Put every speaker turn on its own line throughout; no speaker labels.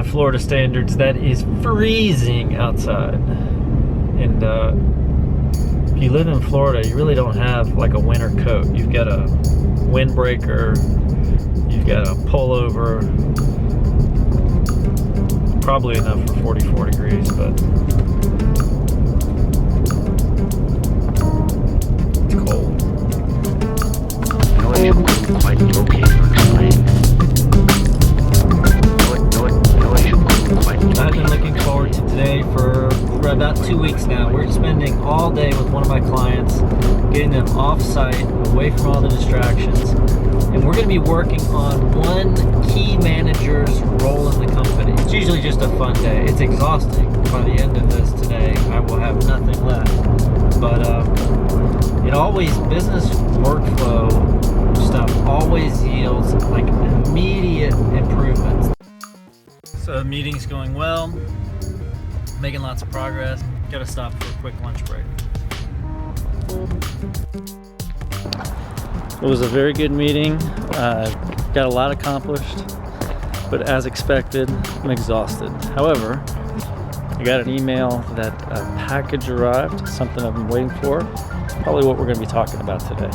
Florida standards, that is freezing outside. And if you live in Florida, you really don't have like a winter coat. You've got a windbreaker, you've got a pullover, probably enough for 44 degrees, but it's cold.
Noise couldn't quite locate or explain. Noise you couldn't quite locate.
I've been looking forward to today for about 2 weeks now. We're spending all day with one of my clients, getting them off-site, away from all the distractions, and we're going to be working on one key manager's role in the company. It's usually just a fun day. It's exhausting. By the end of this today, I will have nothing left. But it always, business workflow stuff always yields like immediate improvements. So the meeting's going well, making lots of progress. Gotta stop for a quick lunch break. It was a very good meeting. Got a lot accomplished, but as expected, I'm exhausted. However, I got an email that a package arrived, something I've been waiting for. Probably what we're going to be talking about today.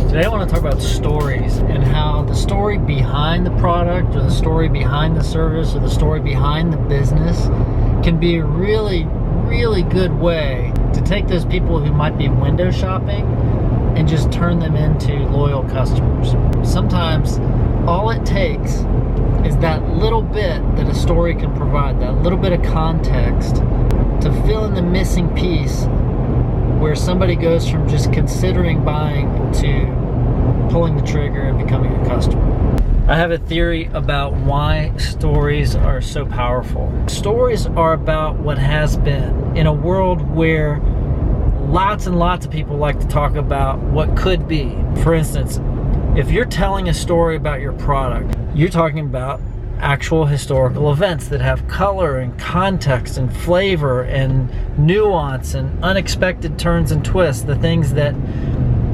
Today I want to talk about stories and how the story behind the product or the story behind the service or the story behind the business can be a really, really good way to take those people who might be window shopping and just turn them into loyal customers. Sometimes all it takes is that little bit that a story can provide, that little bit of context to fill in the missing piece where somebody goes from just considering buying to pulling the trigger and becoming a customer. I have a theory about why stories are so powerful. Stories are about what has been in a world where lots and lots of people like to talk about what could be. For instance, if you're telling a story about your product, you're talking about actual historical events that have color and context and flavor and nuance and unexpected turns and twists, the things that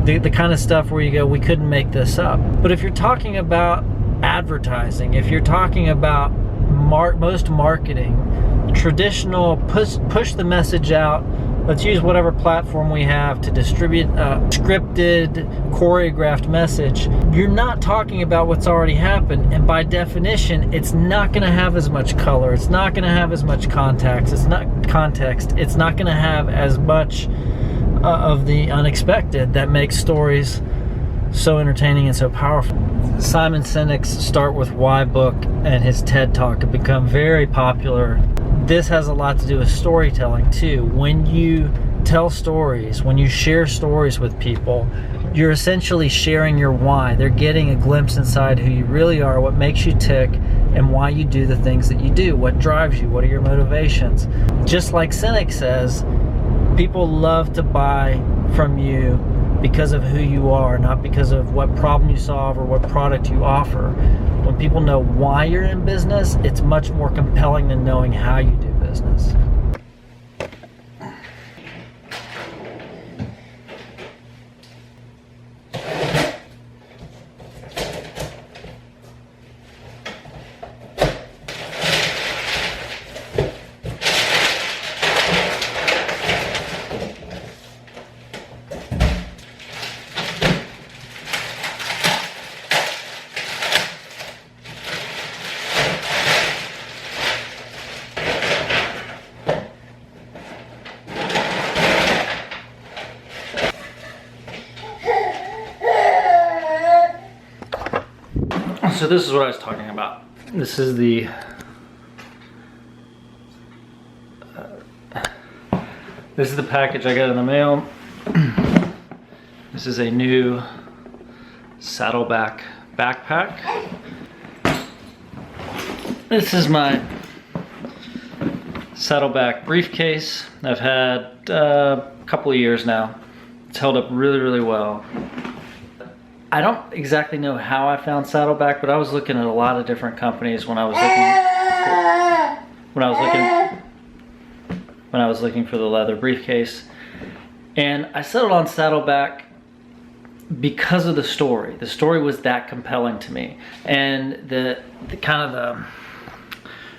the kind of stuff where you go, we couldn't make this up. But if you're talking about advertising, if you're talking about most marketing, traditional push the message out, let's use whatever platform we have to distribute a scripted, choreographed message, you're not talking about what's already happened, and by definition, it's not gonna have as much color, it's not gonna have as much context, it's not gonna have as much of the unexpected that makes stories so entertaining and so powerful. Simon Sinek's Start With Why book and his TED Talk have become very popular. This has a lot to do with storytelling too. When you tell stories, when you share stories with people, you're essentially sharing your why. They're getting a glimpse inside who you really are, what makes you tick, and why you do the things that you do, what drives you, what are your motivations. Just like Sinek says, people love to buy from you because of who you are, not because of what problem you solve or what product you offer. When people know why you're in business, it's much more compelling than knowing how you do business. So this is what I was talking about. This is the package I got in the mail. This is a new Saddleback backpack. This is my Saddleback briefcase. I've had a couple of years now. It's held up really, really well. I don't exactly know how I found Saddleback, but I was looking at a lot of different companies when I was looking for the leather briefcase. And I settled on Saddleback because of the story. The story was that compelling to me. And the kind of the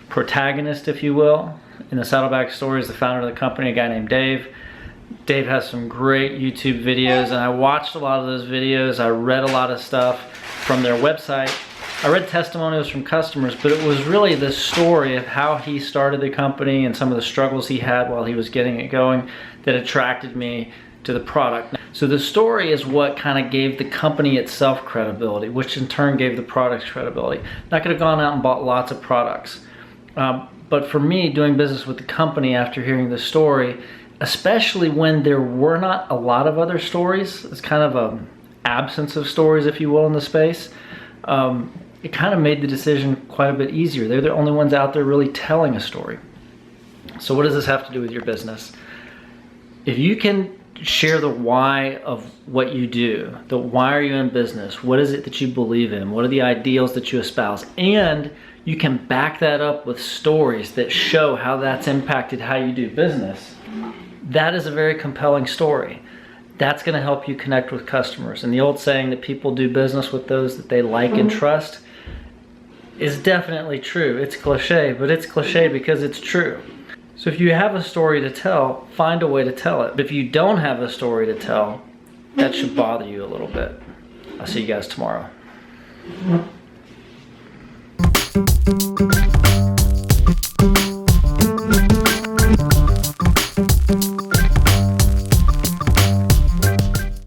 protagonist, if you will, in the Saddleback Story is the founder of the company, a guy named Dave. Dave has some great YouTube videos, and I watched a lot of those videos. I read a lot of stuff from their website. I read testimonials from customers, but it was really the story of how he started the company and some of the struggles he had while he was getting it going that attracted me to the product. So the story is what kind of gave the company itself credibility, which in turn gave the products credibility. I could have gone out and bought lots of products. But for me, doing business with the company after hearing the story, especially when there were not a lot of other stories, it's kind of an absence of stories, if you will, in the space, it kind of made the decision quite a bit easier. They're the only ones out there really telling a story. So what does this have to do with your business? If you can share the why of what you do, the why are you in business, what is it that you believe in, what are the ideals that you espouse, and you can back that up with stories that show how that's impacted how you do business, that is a very compelling story. That's going to help you connect with customers. And the old saying that people do business with those that they like and trust is definitely true. It's cliche, but it's cliche because it's true. So if you have a story to tell, find a way to tell it. But if you don't have a story to tell, that should bother you a little bit. I'll see you guys tomorrow.